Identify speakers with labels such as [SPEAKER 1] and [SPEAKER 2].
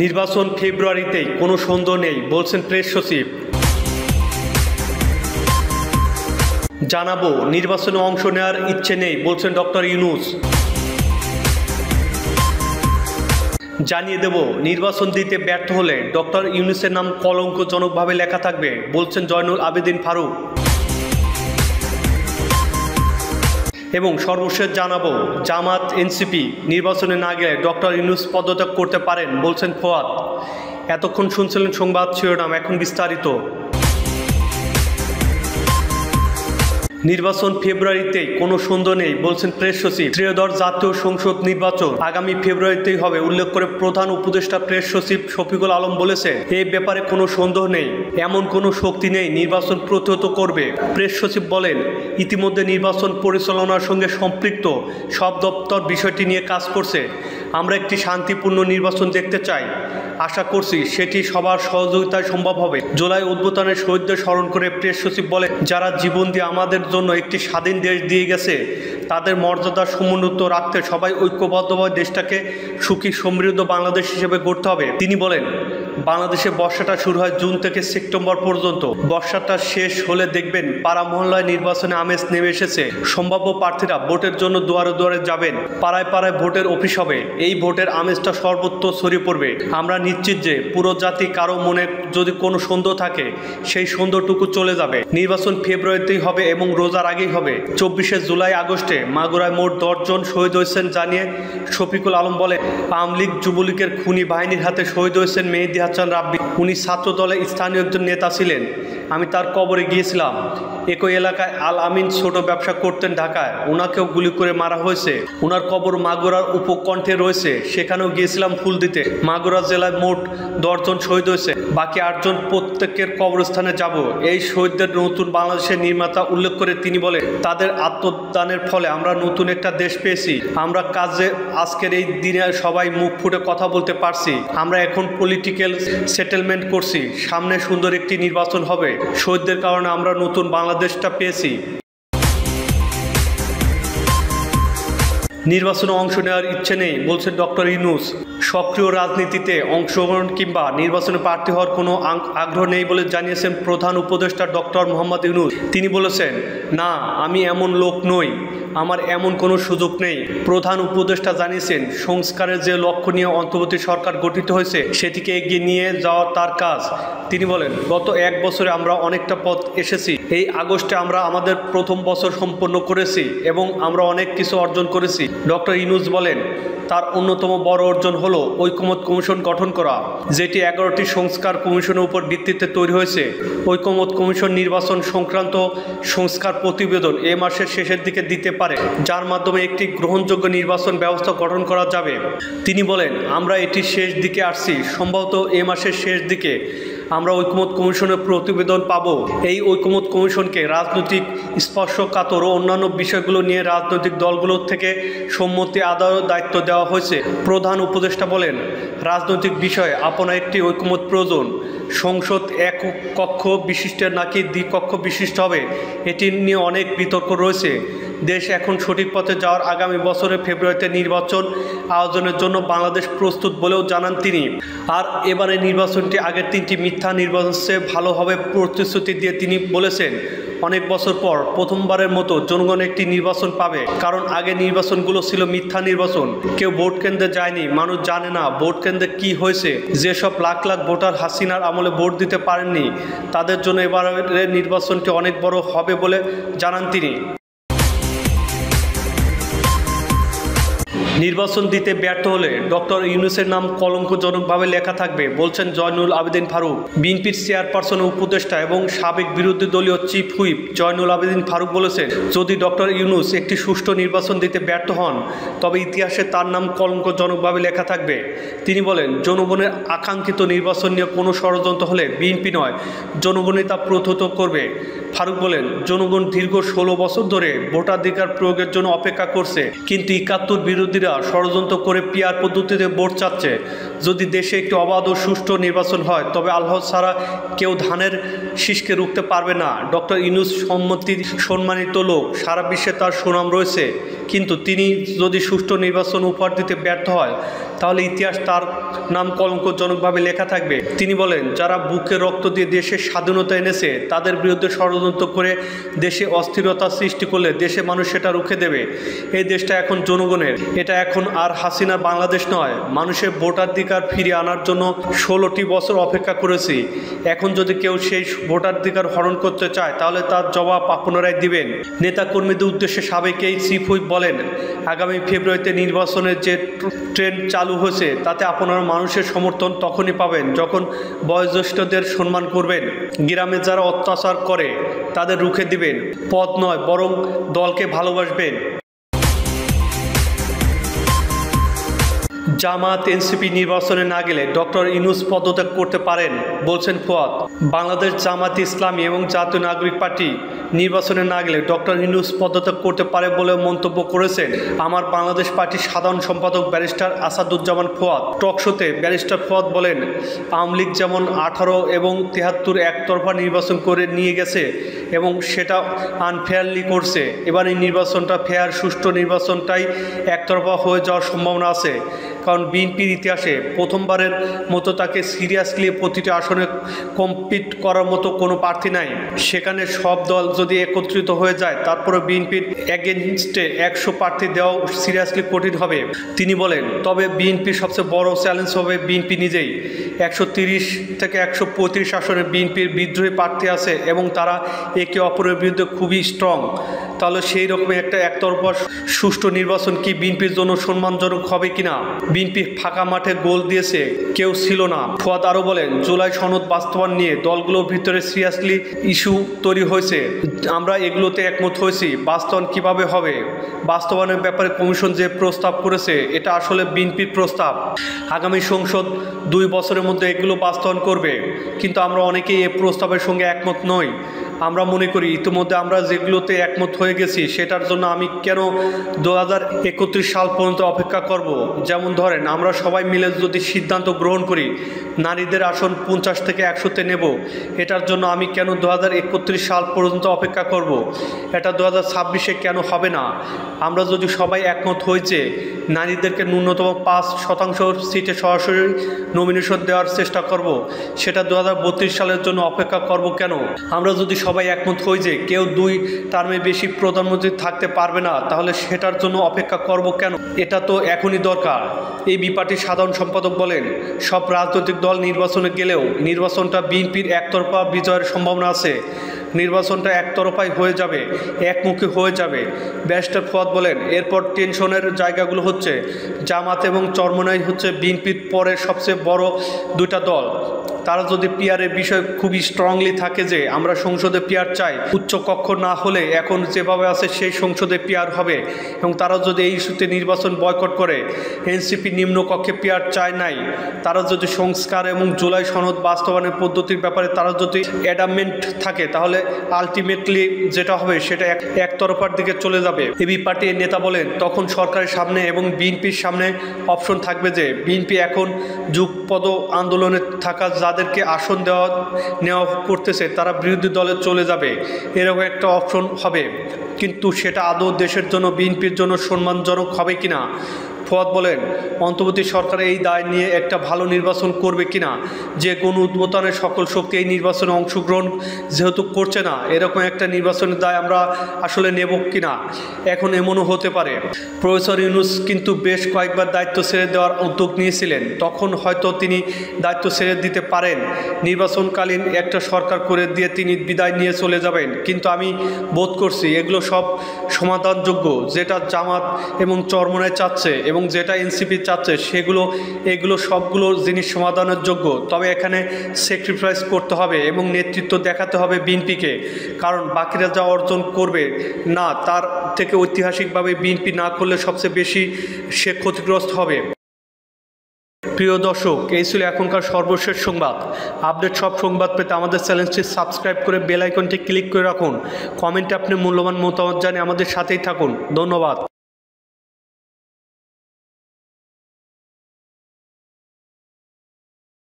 [SPEAKER 1] নির্বাচন ফেব্রুয়ারিতেই, কোনো সন্দেহ নেই বলছেন প্রেস সচিব। জানাবো, নির্বাচনে অংশ নেওয়ার ইচ্ছে নেই বলছেন ডক্টর ইউনূস। জানিয়ে দেব, নির্বাচন দিতে ব্যর্থ হলে ডক্টর ইউনূসের নাম কলঙ্কজনকভাবে লেখা থাকবে বলছেন জয়নুল আবেদিন ফারুক। এবং সর্বশেষ জানাবো, জামাত এনসিপি নির্বাচনে না গেলে ডক্টর ইউনূস পদত্যাগ করতে পারেন বলছেন ফোয়াদ। এতক্ষণ শুনছিলেন সংবাদ শিরোনাম, এখন বিস্তারিত। নির্বাচন ফেব্রুয়ারিতেই, কোনো সন্দেহ নেই বলছেন প্রেস সচিব। ত্রয়োদশ জাতীয় সংসদ নির্বাচন আগামী ফেব্রুয়ারিতেই হবে উল্লেখ করে প্রধান উপদেষ্টা প্রেস সচিব শফিকুল আলম বলেছেন, এই ব্যাপারে কোনো সন্দেহ নেই, এমন কোনো শক্তি নেই নির্বাচন প্রতিহত করবে। প্রেস সচিব বলেন, ইতিমধ্যে নির্বাচন পরিচালনার সঙ্গে সম্পৃক্ত সব দপ্তর বিষয়টি নিয়ে কাজ করছে। আমরা একটি শান্তিপূর্ণ নির্বাচন দেখতে চাই, আশা করছি সেটি সবার সহযোগিতায় সম্ভব হবে। জুলাই অভ্যুত্থানের শহীদদের স্মরণ করে প্রেস সচিব বলেন, যারা জীবন দিয়ে আমাদের জন্য একটি স্বাধীন দেশ দিয়ে গেছে, তাদের মর্যাদা সমুন্নত রাখতে সবাই ঐক্যবদ্ধভাবে দেশটাকে সুখী সমৃদ্ধ বাংলাদেশ হিসেবে গড়তে হবে। তিনি বলেন, বাংলাদেশে বর্ষাটা শুরু হয় জুন থেকে সেপ্টেম্বর পর্যন্ত। বর্ষাটা শেষ হলে দেখবেন পাড়া মহল্লায় নির্বাচনে আমেজ নেমে এসেছে। সম্ভাব্য প্রার্থীরা ভোটের জন্য দুয়ারে দুয়ারে যাবেন, পাড়ায় পাড়ায় ভোটের অফিস হবে। এই ভোটের আমেজটা সর্বত্র ছড়িয়ে পড়বে। আমরা নিশ্চিত যে পুরো জাতি, কারো মনে যদি কোনো সন্দেহ থাকে সেই সন্দেহটুকু চলে যাবে। নির্বাচন ফেব্রুয়ারিতেই হবে এবং রোজার আগেই হবে। 24শে জুলাই আগস্টে মাগুরায় মোট 10 জন শহীদ হয়েছেন জানিয়ে শফিকুল আলম বলেন, আওয়ামী লীগ যুবলীগের খুনি বাহিনীর হাতে শহীদ হয়েছেন মেহেদী হাসান রাব্বি। উনি ছাত্র দলের স্থানীয় একজন নেতা ছিলেন। আমি তার কবরে গিয়েছিলাম। একই এলাকায় আল আমিন ছোট ব্যবসা করতেন ঢাকায়, ওনাকেও গুলি করে মারা হয়েছে। ওনার কবর মাগুরার উপকণ্ঠে রয়েছে, সেখানেও গিয়েছিলাম ফুল দিতে। মাগুরা জেলায় মোট 10 জন শহীদ হয়েছে, বাকি 8 জন প্রত্যেকের কবরস্থানে যাব। এই শহীদদের নতুন বাংলাদেশের নির্মাতা উল্লেখ করে তিনি বলেন, তাদের আত্মদানের ফলে আমরা নতুন একটা দেশ পেয়েছি। আমরা কাজে আজকের এই দিনে সবাই মুখ ফুটে কথা বলতে পারছি। আমরা এখন পলিটিক্যাল সেটেলমেন্ট করছি, সামনে সুন্দর একটি নির্বাচন হবে। শহীদদের কারণে আমরা নতুন বাংলাদেশটা পেয়েছি। নির্বাচনে অংশ নেওয়ার ইচ্ছে নেই বলছেন ডক্টর ইউনূস। সক্রিয় রাজনীতিতে অংশগ্রহণ কিংবা নির্বাচনে প্রার্থী হওয়ার কোনো আগ্রহ নেই বলে জানিয়েছেন প্রধান উপদেষ্টা ডক্টর মোহাম্মদ ইউনূস। তিনি বলেছেন, না, আমি এমন লোক নই, আমার এমন কোনো সুযোগ নেই। প্রধান উপদেষ্টা জানিয়েছেন, সংস্কারের যে লক্ষ্য নিয়ে অন্তর্বর্তী সরকার গঠিত হয়েছে সেটিকে এগিয়ে নিয়ে যাওয়া তার কাজ। তিনি বলেন, গত 1 বছরে আমরা অনেকটা পথ এসেছি। এই আগস্টে আমরা আমাদের প্রথম বছর সম্পন্ন করেছি এবং আমরা অনেক কিছু অর্জন করেছি। ডক্টর ইউনূস বলেন, তার অন্যতম বড় অর্জন হলো ঐকমত্য কমিশন গঠন করা, যেটি 11টি সংস্কার কমিশনের উপর ভিত্তিতে তৈরি হয়েছে। ঐকমত্য কমিশন নির্বাচন সংক্রান্ত সংস্কার প্রতিবেদন এ মাসের শেষের দিকে দিতে পারে, যার মাধ্যমে একটি গ্রহণযোগ্য নির্বাচন ব্যবস্থা গঠন করা যাবে। তিনি বলেন, আমরা এটির শেষ দিকে আসছি, সম্ভবত এ মাসের শেষ দিকে আমরা ঐকমত্য কমিশনের প্রতিবেদন পাব। এই ঐকমত্য কমিশনকে রাজনৈতিক স্পর্শকাতর ও অন্যান্য বিষয়গুলো নিয়ে রাজনৈতিক দলগুলোর থেকে সম্মতি আদায়ের দায়িত্ব দেওয়া হয়েছে। প্রধান উপদেষ্টা বলেন, রাজনৈতিক বিষয়ে আপনার একটি ঐকমত্য প্রয়োজন। সংসদ এক কক্ষ বিশিষ্টের নাকি দ্বিকক্ষ বিশিষ্ট হবে, এটি নিয়ে অনেক বিতর্ক রয়েছে। দেশ এখন সঠিক পথে যাওয়ার আগামী বছরের ফেব্রুয়ারিতে নির্বাচন আয়োজনের জন্য বাংলাদেশ প্রস্তুত বলেও জানান তিনি। আর এবারে নির্বাচনটি আগের 3টি মিথ্যা নির্বাচনের চেয়ে ভালো হবে প্রতিশ্রুতি দিয়ে তিনি বলেছেন, অনেক বছর পর প্রথমবারের মতো জনগণ একটি নির্বাচন পাবে, কারণ আগে নির্বাচনগুলো ছিল মিথ্যা নির্বাচন। কেউ ভোট কেন্দ্রে যায়নি, মানুষ জানে না ভোট কেন্দ্রে কি হয়েছে। যেসব লাখ লাখ ভোটার হাসিনার আমলে ভোট দিতে পারেননি, তাদের জন্য এবারের নির্বাচনটি অনেক বড় হবে বলে জানান তিনি। নির্বাচন দিতে ব্যর্থ হলে ডক্টর ইউনূসের নাম কলঙ্কজনকভাবে লেখা থাকবে বলছেন জয়নুল আবেদিন ফারুক। বিএনপির চেয়ারপারসন উপদেষ্টা এবং সাবেক বিরোধী দলীয় চিফ হুইপ জয়নুল আবেদিন ফারুক বলেছেন, যদি ডক্টর ইউনূস একটি সুষ্ঠু নির্বাচন দিতে ব্যর্থ হন, তবে ইতিহাসে তার নাম কলঙ্কজনকভাবে লেখা থাকবে। তিনি বলেন, জনগণের আকাঙ্ক্ষিত নির্বাচন নিয়ে কোনো ষড়যন্ত্র হলে বিএনপি নয়, জনগণই তা প্রতিহত করবে। ফারুক বলেন, জনগণ দীর্ঘ 16 বছর ধরে ভোটাধিকার প্রয়োগের জন্য অপেক্ষা করছে, কিন্তু 71 বিরোধীরা বিরোধীরা ষড়যন্ত্র করে পিআর পদ্ধতিতে ভোট চাচ্ছে। যদি দেশে একটি অবাধ ও সুষ্ঠু নির্বাচন হয় তবে আল্লাহ ছাড়া কেউ ধানের শীষকে রুখতে পারবে না। ডক্টর ইউনূস সম্মতির সম্মানিত লোক, সারা বিশ্বে তার সুনাম রয়েছে, কিন্তু তিনি যদি সুষ্ঠু নির্বাচন উপহার দিতে ব্যর্থ হয় তাহলে ইতিহাস তার নাম কলঙ্কজনকভাবে লেখা থাকবে। তিনি বলেন, যারা বুকে রক্ত দিয়ে দেশের স্বাধীনতা এনেছে তাদের বিরুদ্ধে ষড়যন্ত্র করে দেশে অস্থিরতা সৃষ্টি করলে দেশে মানুষ সেটা রুখে দেবে। এই দেশটা এখন জনগণের, এটা এখন আর হাসিনার বাংলাদেশ নয়। মানুষের ভোটাধিকার ফিরিয়ে আনার জন্য 16টি বছর অপেক্ষা করেছি। এখন যদি কেউ সেই ভোটাধিকার হরণ করতে চায় তাহলে তার জবাব আপনারাই দিবেন। নেতাকর্মীদের উদ্দেশ্যে সাবেক এই চিফ হুইপ বলেন, আগামী ফেব্রুয়ারিতে নির্বাচনের যে ট্রেন্ড চালু হয়েছে তাতে আপনারা মানুষের সমর্থন তখনই পাবেন যখন বয়োজ্যেষ্ঠদের সম্মান করবেন, গ্রামে যারা অত্যাচার করে তাদের রুখে দিবেন, পদ নয় বরং দলকে ভালোবাসবেন। জামাত এনসিপি নির্বাচনে না গেলে ডক্টর ইউনূস পদত্যাগ করতে পারেন বলছেন ফুয়াদ। বাংলাদেশ জামাত ইসলামী এবং জাতীয় নাগরিক পার্টি নির্বাচনে না গেলে ডক্টর ইউনূস পদত্যাগ করতে পারে বলে মন্তব্য করেছেন আমার বাংলাদেশ পার্টির সাধারণ সম্পাদক ব্যারিস্টার আসাদুজ্জামান ফুয়াদ। টকশোতে ব্যারিস্টার ফুয়াদ বলেন, আওয়ামী লীগ যেমন 18 এবং 73 একতরফা নির্বাচন করে নিয়ে গেছে এবং সেটা আনফেয়ারলি করছে, এবার এই নির্বাচনটা ফেয়ার সুষ্ঠু নির্বাচনটাই একতরফা হয়ে যাওয়ার সম্ভাবনা আছে। কারণ বিএনপির ইতিহাসে প্রথমবারের মতো তাকে সিরিয়াসলি প্রতিটি আসনে কম্পিট করার মতো কোনো প্রার্থী নাই। সেখানে সব দল যদি একত্রিত হয়ে যায় তারপরে বিএনপির এগেনস্টে 100 প্রার্থী দেওয়াও সিরিয়াসলি কঠিন হবে। তিনি বলেন, তবে বিএনপির সবচেয়ে বড় চ্যালেঞ্জ হবে বিএনপি নিজেই। 130 থেকে 135 আসনে বিএনপির বিদ্রোহী প্রার্থী আছে এবং তারা একে অপরের বিরুদ্ধে খুবই স্ট্রং। তাহলে সেই রকমের একটা একতরফা সুষ্ঠু নির্বাচন কি বিএনপির জন্য সম্মানজনক হবে কিনা? বিএনপি ফাঁকা মাঠে গোল দিয়েছে, কেউ ছিল না। ফুয়াদ আরও বলেন, জুলাই সনদ বাস্তবায়ন নিয়ে দলগুলোর ভিতরে সিরিয়াসলি ইস্যু তৈরি হয়েছে। আমরা এগুলোতে একমত হয়েছি। বাস্তবায়ন কিভাবে হবে, বাস্তবায়নের ব্যাপারে কমিশন যে প্রস্তাব করেছে এটা আসলে বিএনপির প্রস্তাব। আগামী সংসদ 2 বছরের মধ্যে এগুলো বাস্তবায়ন করবে, কিন্তু আমরা অনেকেই এই প্রস্তাবের সঙ্গে একমত নই। আমরা মনে করি ইতিমধ্যে আমরা যেগুলোতে একমত হয়ে গেছি সেটার জন্য আমি কেন 2031 সাল পর্যন্ত অপেক্ষা করব? যেমন ধরেন, আমরা সবাই মিলে যদি সিদ্ধান্ত গ্রহণ করি নারীদের আসন 50 থেকে 100-তে নেব, এটার জন্য আমি কেন 2031 সাল পর্যন্ত অপেক্ষা করব? এটা 2026-এ কেন হবে না? আমরা যদি সবাই একমত হয়েছে নারীদেরকে ন্যূনতম 5% সিটে সরাসরি নমিনেশন দেওয়ার চেষ্টা করব, সেটা 2032 সালের জন্য অপেক্ষা করব কেন? আমরা যদি সবাই একমত হই যে কেউ 2 টার্মে বেশি প্রধানমন্ত্রী থাকতে পারবে না, তাহলে সেটার জন্য অপেক্ষা করব কেন? এটা তো এখনই দরকার। এই বিপার্টির সাধারণ সম্পাদক বলেন, সব রাজনৈতিক দল নির্বাচনে গেলেও নির্বাচনটা বিএনপির একতরফা বিজয়ের সম্ভাবনা আছে। নির্বাচনটা একতরফাই হয়ে যাবে, একমুখী হয়ে যাবে। ব্যারিস্টার ফুয়াদ বলেন, এরপর টেনশনের জায়গাগুলো হচ্ছে জামাত এবং চরমনাই হচ্ছে বিএনপির পরে সবচেয়ে বড় 2টা দল। তারা যদি পিআরের বিষয় খুবই স্ট্রংলি থাকে যে আমরা সংসদে পিআর চাই, উচ্চ কক্ষ না হলে এখন যেভাবে আছে সেই সংসদে পিআর হবে, এবং তারা যদি এই ইস্যুতে নির্বাচন বয়কট করে, এনসিপি নিম্নকক্ষে পিআর চায় নাই, তারা যদি সংস্কার এবং জুলাই সনদ বাস্তবায়নের পদ্ধতির ব্যাপারে তারা যদি অ্যাডামেন্ট থাকে তাহলে আলটিমেটলি যেটা হবে সেটা একতরফার দিকে চলে যাবে। এবি পার্টির নেতা বলেন, তখন সরকারের সামনে এবং বিএনপির সামনে অপশন থাকবে যে বিএনপি এখন যুগপদ আন্দোলনে থাকা যাদেরকে আসন নেওয়া করতেছে তারা বিরোধী দলে চলে যাবে, এরকম একটা অপশন হবে। কিন্তু সেটা আদৌ দেশের জন্য বিএনপির জন্য সম্মানজনক হবে কিনা? ফুয়াদ বলেন, অন্তর্বর্তী সরকার এই দায় নিয়ে একটা ভালো নির্বাচন করবে কিনা, যে কোনো উদ্বোধনের সকল শক্তি এই নির্বাচনে অংশগ্রহণ যেহেতু করছে না, এরকম একটা নির্বাচনের দায় আমরা আসলে নেব কিনা। এখন এমনও হতে পারে প্রফেসর ইউনূস কিন্তু বেশ কয়েকবার দায়িত্ব ছেড়ে দেওয়ার উদ্যোগ নিয়েছিলেন, তখন হয়তো তিনি দায়িত্ব ছেড়ে দিতে পারেন, নির্বাচনকালীন একটা সরকার করে দিয়ে তিনি বিদায় নিয়ে চলে যাবেন। কিন্তু আমি বোধ করছি এগুলো সব সমাধানযোগ্য। যেটা জামাত এবং চরমনাই চাচ্ছে এবং যেটা এনসিপি চাচ্ছে এগুলো সবগুলো জিনিস সমাধানের যোগ্য। তবে এখানে স্যাক্রিফাইস করতে হবে এবং নেতৃত্ব দেখাতে হবে বিএনপিকে, কারণ বাকিরা যা অর্জন করবে না তার থেকে ঐতিহাসিকভাবে বিএনপি না করলে সবচেয়ে বেশি সে ক্ষতিগ্রস্ত হবে। প্রিয় দর্শক, এই ছিল এখনকার সর্বশেষ সংবাদ। আপডেট সব সংবাদ পেতে আমাদের চ্যানেলটি সাবস্ক্রাইব করে বেল আইকনটি ক্লিক করে রাখুন। কমেন্টে আপনি মূল্যবান মতামত জানিয়ে আমাদের সাথেই থাকুন। ধন্যবাদ।